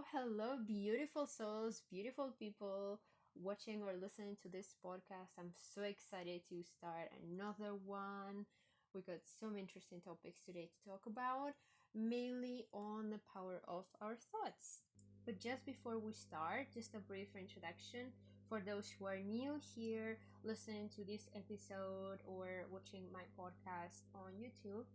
Hello, beautiful souls, beautiful people watching or listening to this podcast. I'm so excited to start another one. We got some interesting topics today to talk about, mainly on the power of our thoughts. But just before we start, just a brief introduction for those who are new here listening to this episode or watching my podcast on YouTube.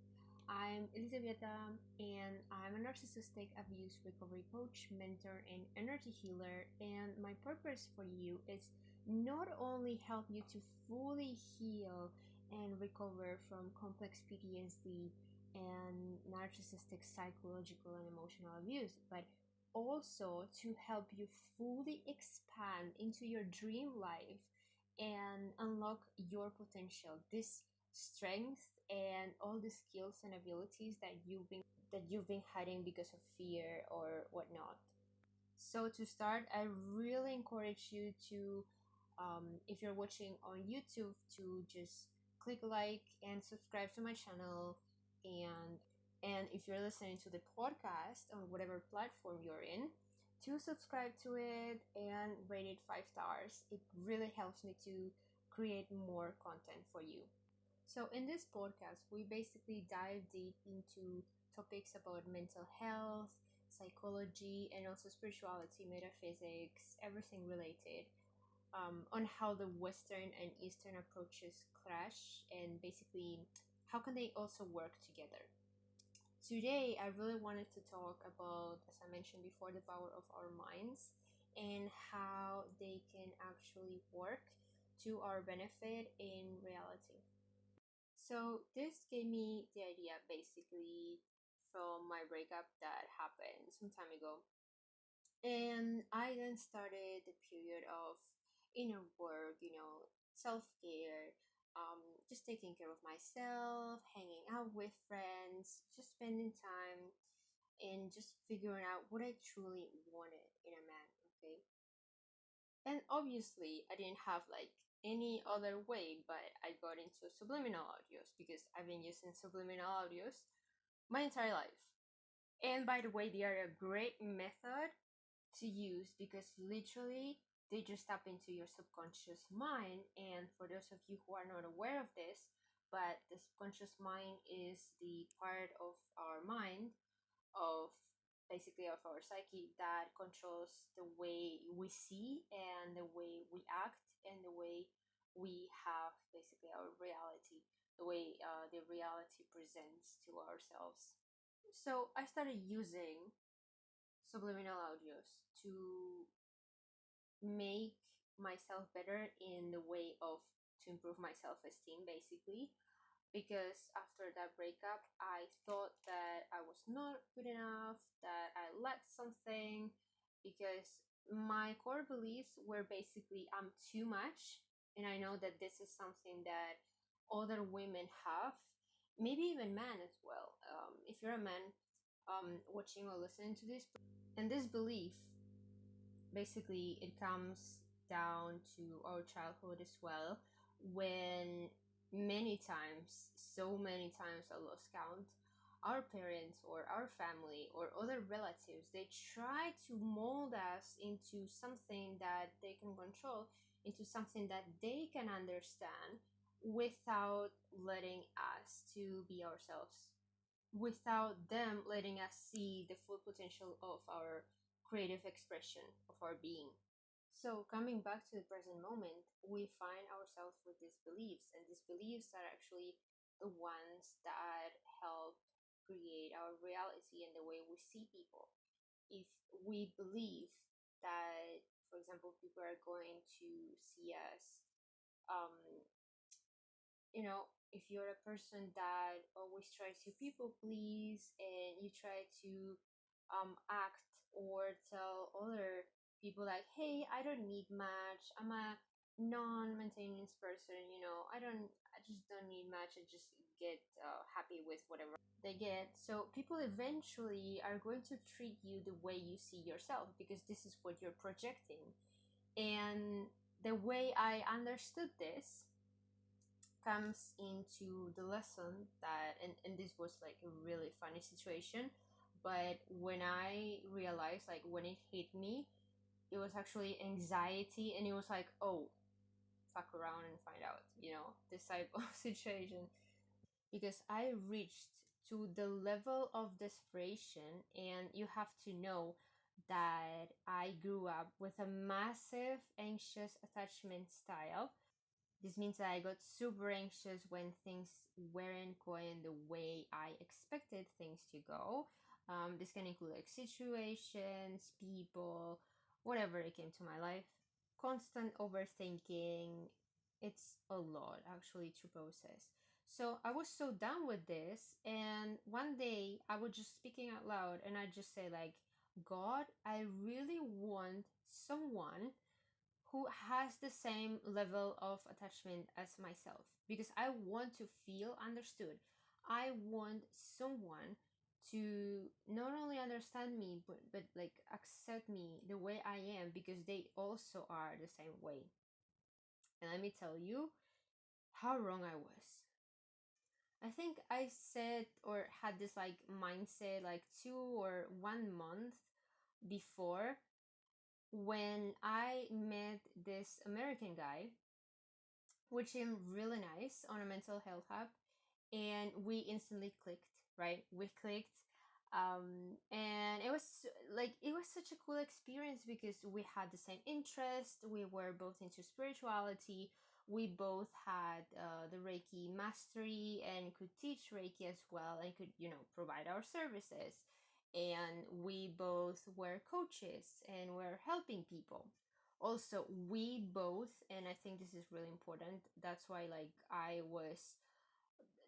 I'm Elisabetta, and I'm a narcissistic abuse recovery coach, mentor, and energy healer. And my purpose for you is not only help you to fully heal and recover from complex PTSD and narcissistic psychological and emotional abuse, but also to help you fully expand into your dream life and unlock your potential. This strength and all the skills and abilities that you've been hiding because of fear or whatnot. So to start, I really encourage you to, if you're watching on YouTube, to just click like and subscribe to my channel, and if you're listening to the podcast on whatever platform you're in, to subscribe to it and rate it 5 stars. It really helps me to create more content for you. So, in this podcast, we basically dive deep into topics about mental health, psychology, and also spirituality, metaphysics, everything related, on how the Western and Eastern approaches clash, and basically how can they also work together. Today, I really wanted to talk about, as I mentioned before, the power of our minds and how they can actually work to our benefit in reality. So this gave me the idea basically from my breakup that happened some time ago. And I then started the period of inner work, self care, just taking care of myself, hanging out with friends, just spending time and just figuring out what I truly wanted in a man, okay? And obviously, I didn't have like any other way, but I got into subliminal audios because I've been using subliminal audios my entire life. And by the way, they are a great method to use because literally they just tap into your subconscious mind. And for those of you who are not aware of this, but the subconscious mind is the part of our mind, of basically of our psyche, that controls the way we see and the way we act and the way we have basically our reality, the way the reality presents to ourselves. So I started using subliminal audios to make myself better in the way of to improve my self-esteem basically, because after that breakup I thought that I was not good enough, that I lacked something, because my core beliefs were basically I'm too much. And I know that this is something that other women have, maybe even men as well. If you're a man watching or listening to this, and this belief basically it comes down to our childhood as well, when many times, so many times I lost count, our parents or our family or other relatives, they try to mold us into something that they can control, into something that they can understand, without letting us to be ourselves, without them letting us see the full potential of our creative expression of our being. So, coming back to the present moment, we find ourselves with these beliefs, and these beliefs are actually the ones that help create our reality and the way we see people. If we believe that, for example, people are going to see us, um, if you're a person that always tries to people please and you try to act or tell other people like, hey, I don't need much, I'm a non-maintenance person, I just don't need much, I just get happy with whatever they get. So people eventually are going to treat you the way you see yourself because this is what you're projecting. And the way I understood this comes into the lesson that, and this was like a really funny situation, But when I realized, like, when it hit me, it was actually anxiety, and it was like, oh, fuck around and find out, this type of situation. Because I reached to the level of desperation, and you have to know that I grew up with a massive anxious attachment style. This means that I got super anxious when things weren't going the way I expected things to go. This can include like situations, people, whatever it came to my life. Constant overthinking. It's a lot actually to process. So I was so done with this, and one day I was just speaking out loud, and I just say like, God, I really want someone who has the same level of attachment as myself, because I want to feel understood. I want someone to not only understand me, but like accept me the way I am, because they also are the same way. And let me tell you how wrong I was. I think I said or had this like mindset like 2 or 1 month before, when I met this American guy, which seemed really nice on a mental health app, and we instantly clicked. Right, we clicked. And it was like, it was such a cool experience because we had the same interest. We were both into spirituality. We both had the Reiki mastery and could teach Reiki as well, and could, provide our services. And we both were coaches and were helping people. Also, we both, and I think this is really important, that's why like I was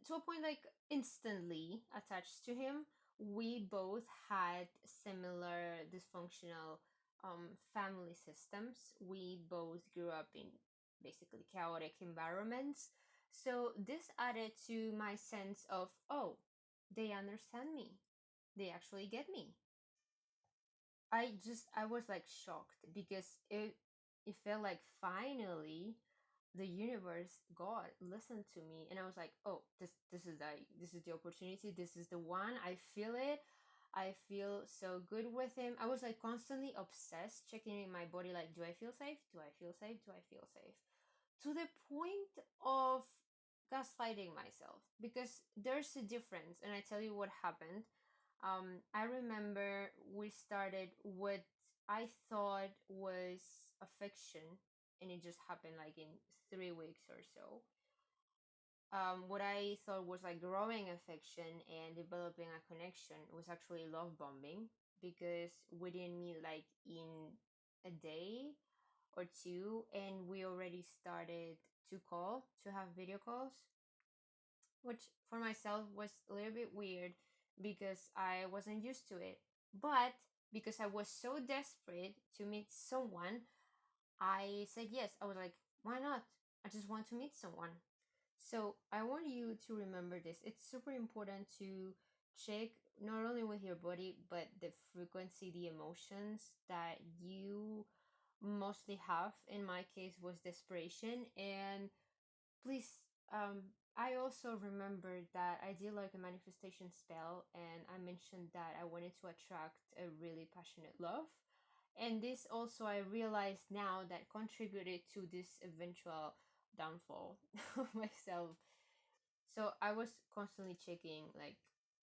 to a point like instantly attached to him. We both had similar dysfunctional family systems. We both grew up in basically chaotic environments. So this added to my sense of, oh, they understand me. They actually get me. I was like shocked, because it felt like finally the universe, God, listened to me, and I was like, oh, this is the opportunity, this is the one. I feel it. I feel so good with him. I was like constantly obsessed, checking in my body, like, do I feel safe? Do I feel safe? Do I feel safe? To the point of gaslighting myself, because there's a difference, and I tell you what happened. I remember we started what I thought was affection, and it just happened like in 3 weeks or so. What I thought was like growing affection and developing a connection was actually love bombing, because we didn't meet like in a day or two, and we already started to have video calls, which for myself was a little bit weird because I wasn't used to it. But because I was so desperate to meet someone, I said yes. I was like, why not? I just want to meet someone. So I want you to remember this. It's super important to check not only with your body, but the frequency, the emotions that you mostly have. In my case was desperation. And please, I also remembered that I did like a manifestation spell, and I mentioned that I wanted to attract a really passionate love. And this also, I realized now, that contributed to this eventual downfall of myself. So I was constantly checking, like,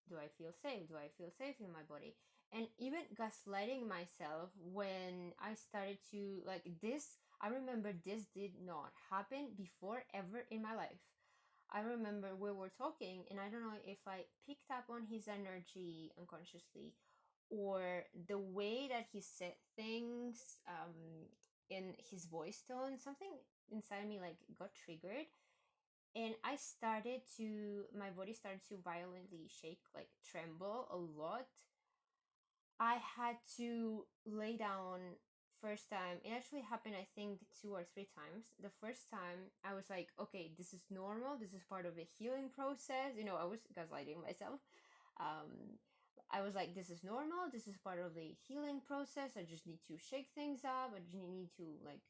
do I feel safe? Do I feel safe in my body? And even gaslighting myself when I started to, like, this, I remember this did not happen before ever in my life. I remember we were talking, and I don't know if I picked up on his energy unconsciously, or the way that he said things, in his voice tone, something inside me like got triggered, and my body started to violently shake, like tremble a lot. I had to lay down. First time it actually happened, I think 2 or 3 times. The first time I was like, okay, this is normal, this is part of the healing process. I was gaslighting myself. I was like, this is normal, this is part of the healing process. I just need to shake things up, I just need to like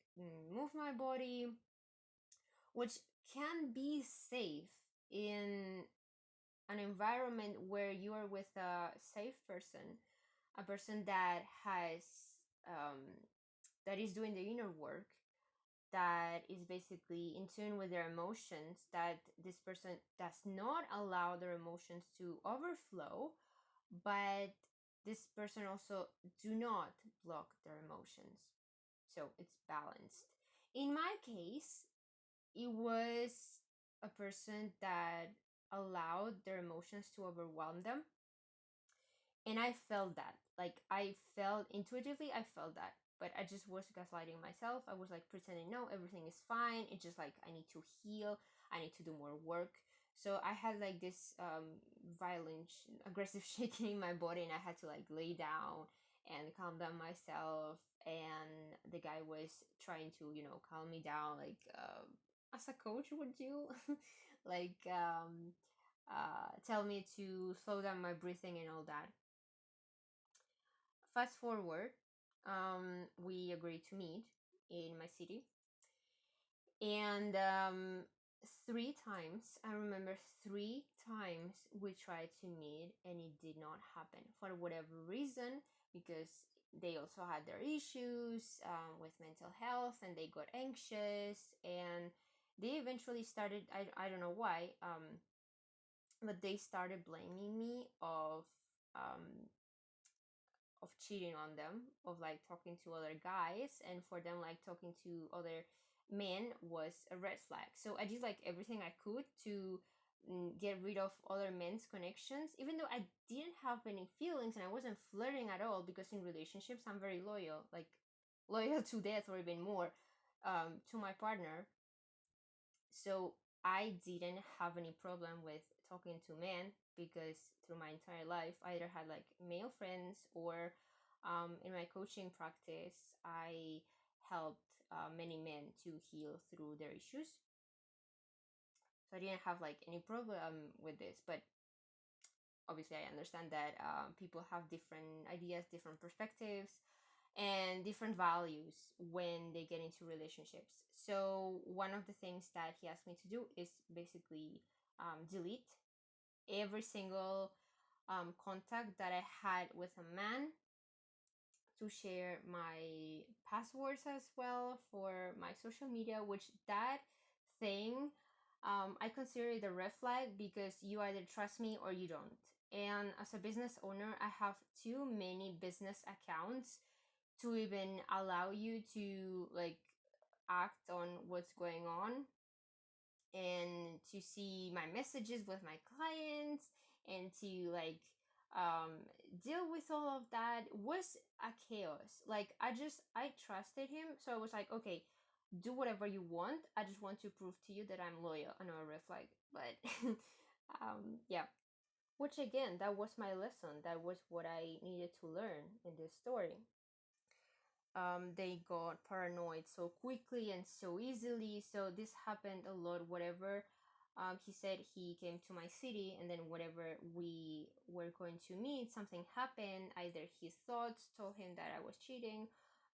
move my body, which can be safe in an environment where you are with a safe person, a person that has um, that is doing the inner work, that is basically in tune with their emotions, that this person does not allow their emotions to overflow, but this person also do not block their emotions. So it's balanced. In my case, it was a person that allowed their emotions to overwhelm them, and I felt that. Like, I felt intuitively, I felt that, but I just was gaslighting myself. I was like pretending, no, everything is fine. It's just like I need to heal, I need to do more work. So I had like this violent aggressive shaking in my body, and I had to like lay down and calm down myself. And the guy was trying to, calm me down, like as a coach would do. Like tell me to slow down my breathing and all that. Fast forward, we agreed to meet in my city, and 3 times, I remember 3 times we tried to meet, and it did not happen for whatever reason, because they also had their issues with mental health, and they got anxious, and they eventually started, I don't know why, but they started blaming me of cheating on them, of like talking to other guys, and for them like talking to other men was a red flag. So I did like everything I could to get rid of other men's connections, even though I didn't have any feelings and I wasn't flirting at all, because in relationships I'm very loyal, like loyal to death or even more, to my partner. So I didn't have any problem with talking to men, because through my entire life I either had like male friends, or in my coaching practice I helped many men to heal through their issues. So I didn't have like any problem with this, but obviously I understand that people have different ideas, different perspectives, and different values when they get into relationships. So one of the things that he asked me to do is basically delete every single contact that I had with a man, to share my passwords as well for my social media, which that thing, I consider it a red flag, because you either trust me or you don't. And as a business owner, I have too many business accounts to even allow you to like act on what's going on, and to see my messages with my clients, and to like deal with all of that was a chaos. Like I trusted him, so I was like, okay, do whatever you want, I just want to prove to you that I'm loyal. I know, a red flag, but yeah. Which again, that was my lesson, that was what I needed to learn in this story. They got paranoid so quickly and so easily. So this happened a lot. Whatever he said, he came to my city, and then whatever we were going to meet, something happened. Either his thoughts told him that I was cheating,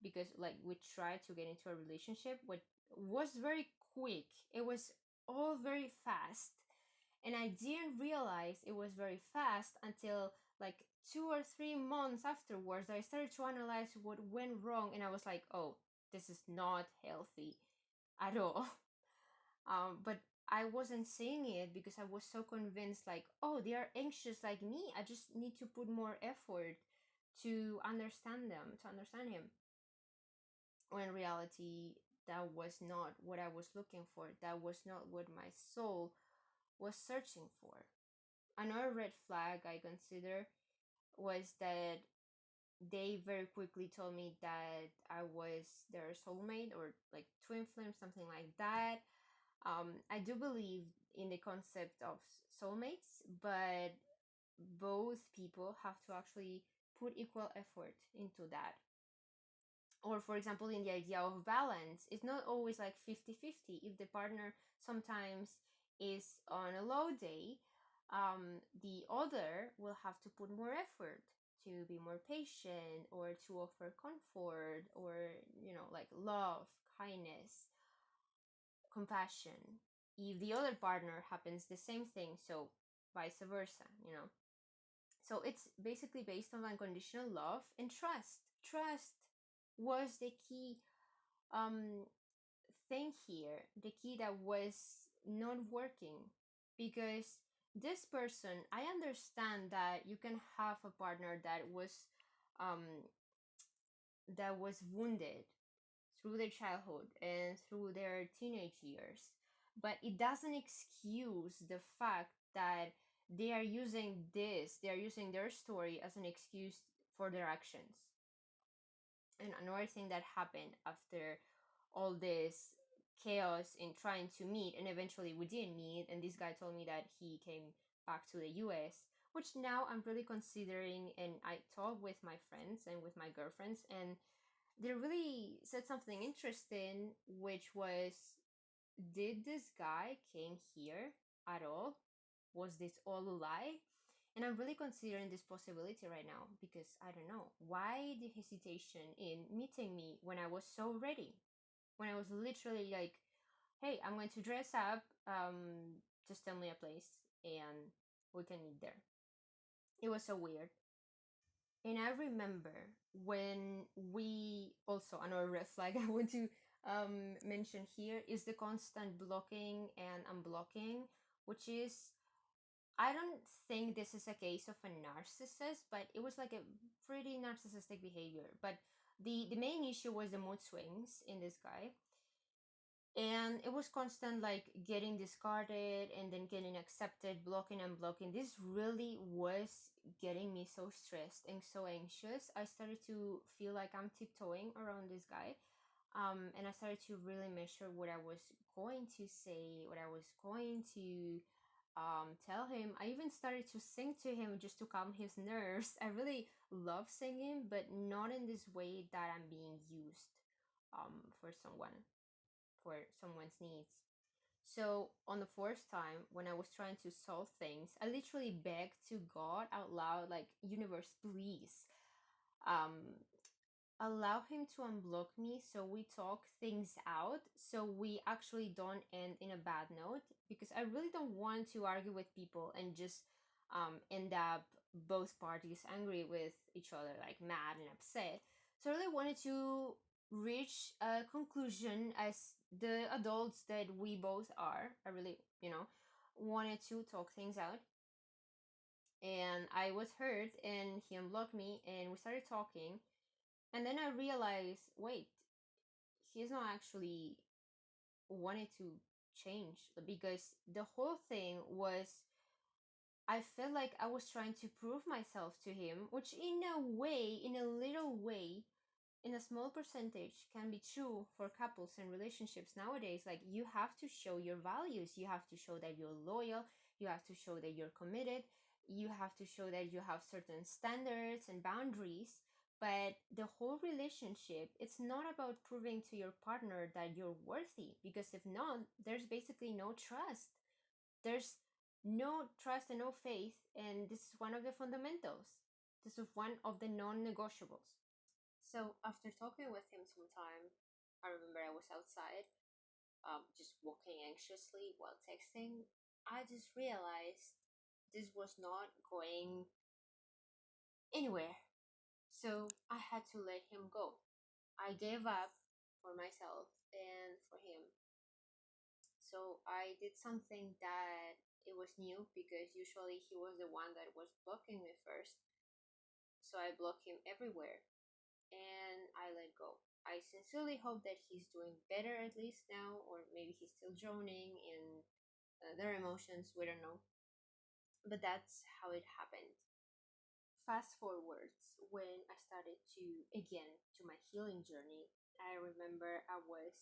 because like we tried to get into a relationship, which was very quick. It was all very fast, and I didn't realize it was very fast until like 2 or 3 months afterwards. I started to analyze what went wrong, and I was like, oh, this is not healthy at all. But I wasn't saying it because I was so convinced, like, oh, they are anxious like me. I just need to put more effort to understand them, to understand him. When in reality, that was not what I was looking for. That was not what my soul was searching for. Another red flag I consider was that they very quickly told me that I was their soulmate, or like twin flame, something like that. I do believe in the concept of soulmates, but both people have to actually put equal effort into that. Or for example, in the idea of balance, it's not always like 50-50. If the partner sometimes is on a low day, the other will have to put more effort to be more patient, or to offer comfort, or like love, kindness, compassion. If the other partner happens the same thing, so vice versa, you know. So it's basically based on unconditional love and trust. Trust was the key um thing here, the key that was not working, because this person, I understand that you can have a partner um that was wounded through their childhood and through their teenage years, but it doesn't excuse the fact that they are using their story as an excuse for their actions. And another thing that happened after all this chaos in trying to meet, and eventually we did meet, and this guy told me that he came back to the US, which now I'm really considering. And I talked with my friends and with my girlfriends, and they really said something interesting, which was, did this guy came here at all? Was this all a lie? And I'm really considering this possibility right now, because I don't know why the hesitation in meeting me when I was so ready, when I was literally like, hey, I'm going to dress up, just tell me a place and we can meet there. It was so weird. And I remember when we also, another red flag I want to mention here is the constant blocking and unblocking, which is, I don't think this is a case of a narcissist, but it was like a pretty narcissistic behavior. But the main issue was the mood swings in this guy, and it was constant, like getting discarded and then getting accepted, blocking and blocking. This really was getting me so stressed and so anxious. I started to feel like I'm tiptoeing around this guy, and I started to really measure what I was going to say, what I was going to tell him. I even started to sing to him just to calm his nerves. I really love singing, but not in this way that I'm being used for someone's needs. So on the first time when I was trying to solve things, I literally begged to God out loud, like, universe, please, um, allow him to unblock me so we talk things out, so we actually don't end in a bad note, because I really don't want to argue with people and just end up both parties angry with each other, like mad and upset. So I really wanted to reach a conclusion as the adults that we both are. I really, wanted to talk things out, and I was hurt, and he unblocked me and we started talking. And then I realized, wait, he's not actually wanted to change, because the whole thing was, I felt like I was trying to prove myself to him, which in a way, in a little way, in a small percentage can be true for couples and relationships nowadays. Like, you have to show your values, you have to show that you're loyal, you have to show that you're committed, you have to show that you have certain standards and boundaries. But the whole relationship, it's not about proving to your partner that you're worthy, because if not, there's basically no trust. There's no trust and no faith, and this is one of the fundamentals. This is one of the non-negotiables. So after talking with him some time, I remember I was outside, just walking anxiously while texting. I just realized this was not going anywhere. So I had to let him go. I gave up for myself and for him. So I did something that it was new, because usually he was the one that was blocking me first. So I blocked him everywhere and I let go. I sincerely hope that he's doing better at least now, or maybe he's still drowning in their emotions. We don't know. But that's how it happened. Fast forwards, when I started to, again, to my healing journey, I remember I was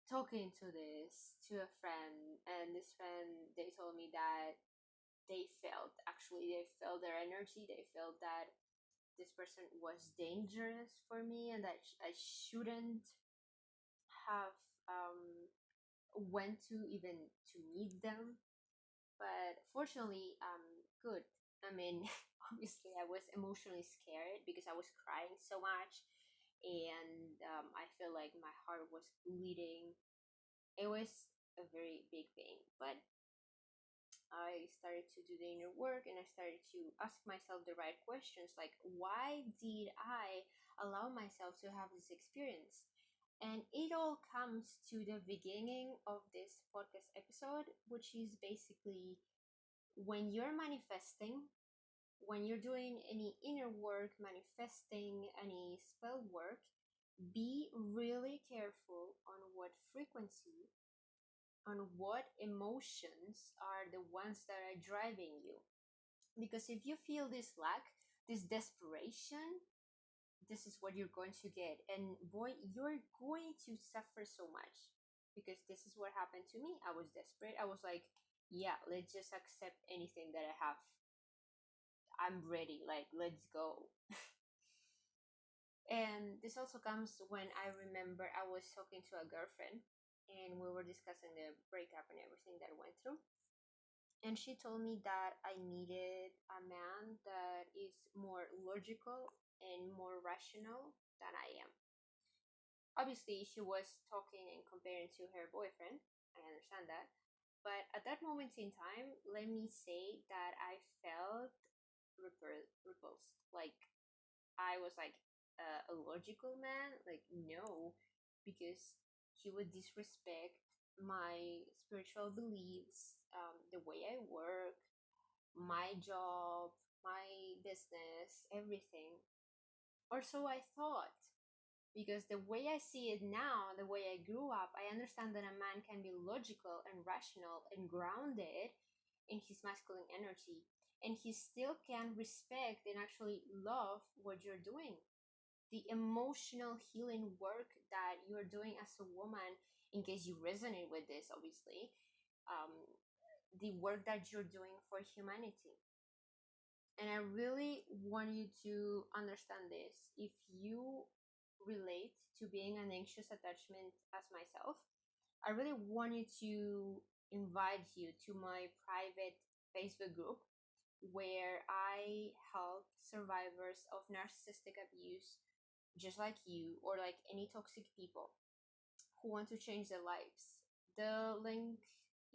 talking to a friend, and this friend, they told me that they felt their energy, they felt that this person was dangerous for me, and that I shouldn't have went to even to meet them. But fortunately, good. I mean, obviously I was emotionally scared because I was crying so much, and I feel like my heart was bleeding. It was a very big pain, but I started to do the inner work and I started to ask myself the right questions like, why did I allow myself to have this experience? And it all comes to the beginning of this podcast episode, which is basically when you're manifesting, when you're doing any inner work, manifesting any spell work, be really careful on what frequency, on what emotions are the ones that are driving you. Because if you feel this lack, this desperation, this is what you're going to get. And boy, you're going to suffer so much. Because this is what happened to me. I was desperate. I was like, yeah, let's just accept anything that I have. I'm ready. Like, let's go. And this also comes when I remember I was talking to a girlfriend and we were discussing the breakup and everything that I went through. And she told me that I needed a man that is more logical and more rational than I am. Obviously, she was talking and comparing to her boyfriend. I understand that. But at that moment in time, let me say that I felt repulsed. Like, I was like, a logical man? Like, no, because he would disrespect my spiritual beliefs, the way I work, my job, my business, everything. Or so I thought. Because the way I see it now, the way I grew up, I understand that a man can be logical and rational and grounded in his masculine energy. And he still can respect and actually love what you're doing. The emotional healing work that you're doing as a woman, in case you resonate with this, obviously, um, the work that you're doing for humanity. And I really want you to understand this. If you relate to being an anxious attachment as myself, I really want you to invite you to my private Facebook group where I help survivors of narcissistic abuse, just like you, or like any toxic people who want to change their lives. The link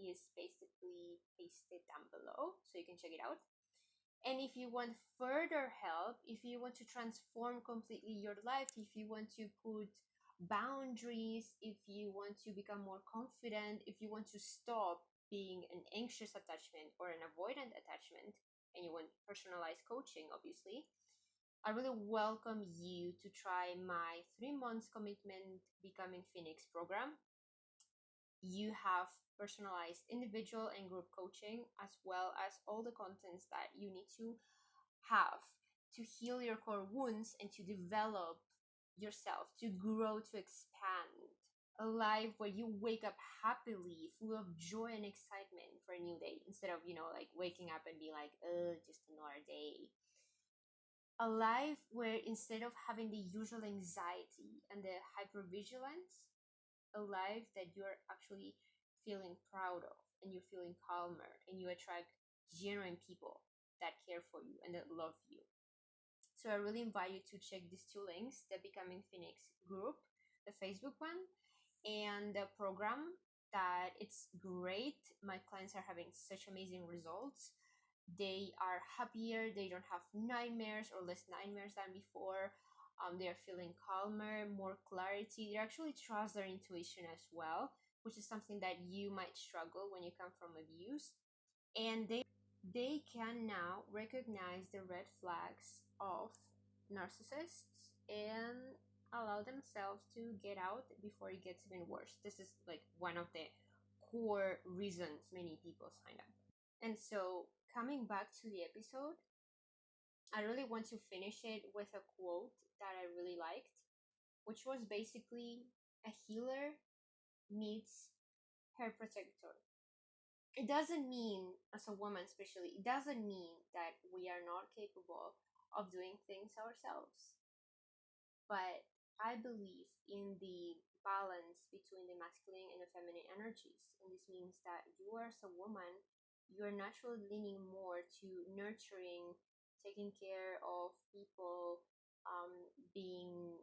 is basically pasted down below, so you can check it out. And if you want further help, if you want to transform completely your life, if you want to put boundaries, if you want to become more confident, if you want to stop being an anxious attachment or an avoidant attachment, and you want personalized coaching, obviously, I really welcome you to try my 3 months commitment Becoming Phoenix program. You have personalized individual and group coaching, as well as all the contents that you need to have to heal your core wounds and to develop yourself, to grow, to expand. A life where you wake up happily, full of joy and excitement for a new day, instead of, like waking up and be like, just another day. A life where instead of having the usual anxiety and the hypervigilance, a life that you're actually feeling proud of and you're feeling calmer and you attract genuine people that care for you and that love you. So I really invite you to check these two links, the Becoming Phoenix group, the Facebook one, and the program. That it's great. My clients are having such amazing results. They are happier, they don't have nightmares or less nightmares than before. They are feeling calmer, more clarity. They actually trust their intuition as well, which is something that you might struggle when you come from abuse. And they can now recognize the red flags of narcissists and allow themselves to get out before it gets even worse. This is like one of the core reasons many people sign up. And so, coming back to the episode, I really want to finish it with a quote that I really liked, which was basically a healer meets her protector. It doesn't mean, as a woman especially, it doesn't mean that we are not capable of doing things ourselves. But I believe in the balance between the masculine and the feminine energies. And this means that you, as a woman, you're naturally leaning more to nurturing, taking care of people, being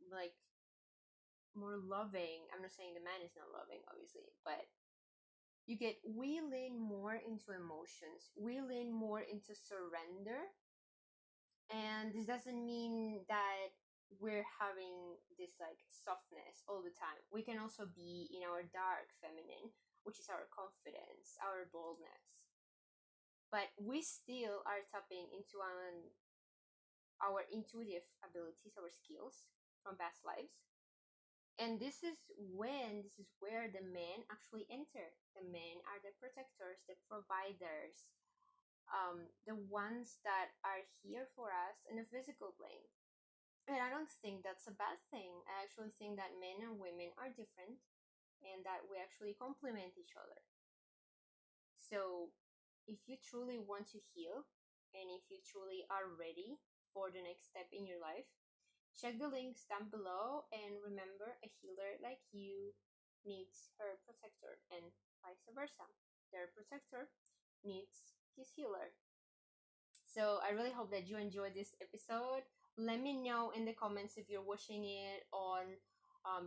like more loving. I'm not saying the man is not loving, obviously, but We lean more into emotions, we lean more into surrender. And this doesn't mean that we're having this like softness all the time. We can also be in our dark feminine, which is our confidence, our boldness. But we still are tapping into our intuitive abilities, our skills from past lives. And this is where the men actually enter. The men are the protectors, the providers, the ones that are here for us in a physical plane. And I don't think that's a bad thing. I actually think that men and women are different and that we actually complement each other. So, if you truly want to heal and if you truly are ready for the next step in your life, check the links down below and remember, a healer like you needs her protector and vice versa. Their protector needs his healer. So I really hope that you enjoyed this episode. Let me know in the comments if you're watching it on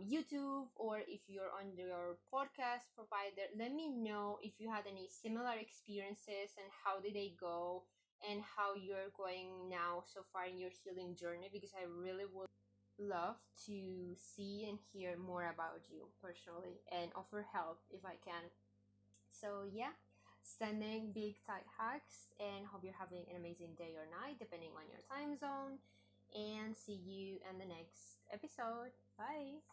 YouTube or if you're on your podcast provider. Let me know if you had any similar experiences and how did they go and how you're going now so far in your healing journey, because I really would love to see and hear more about you personally and offer help if I can. So yeah, sending big tight hugs and hope you're having an amazing day or night depending on your time zone. And see you in the next episode. Bye.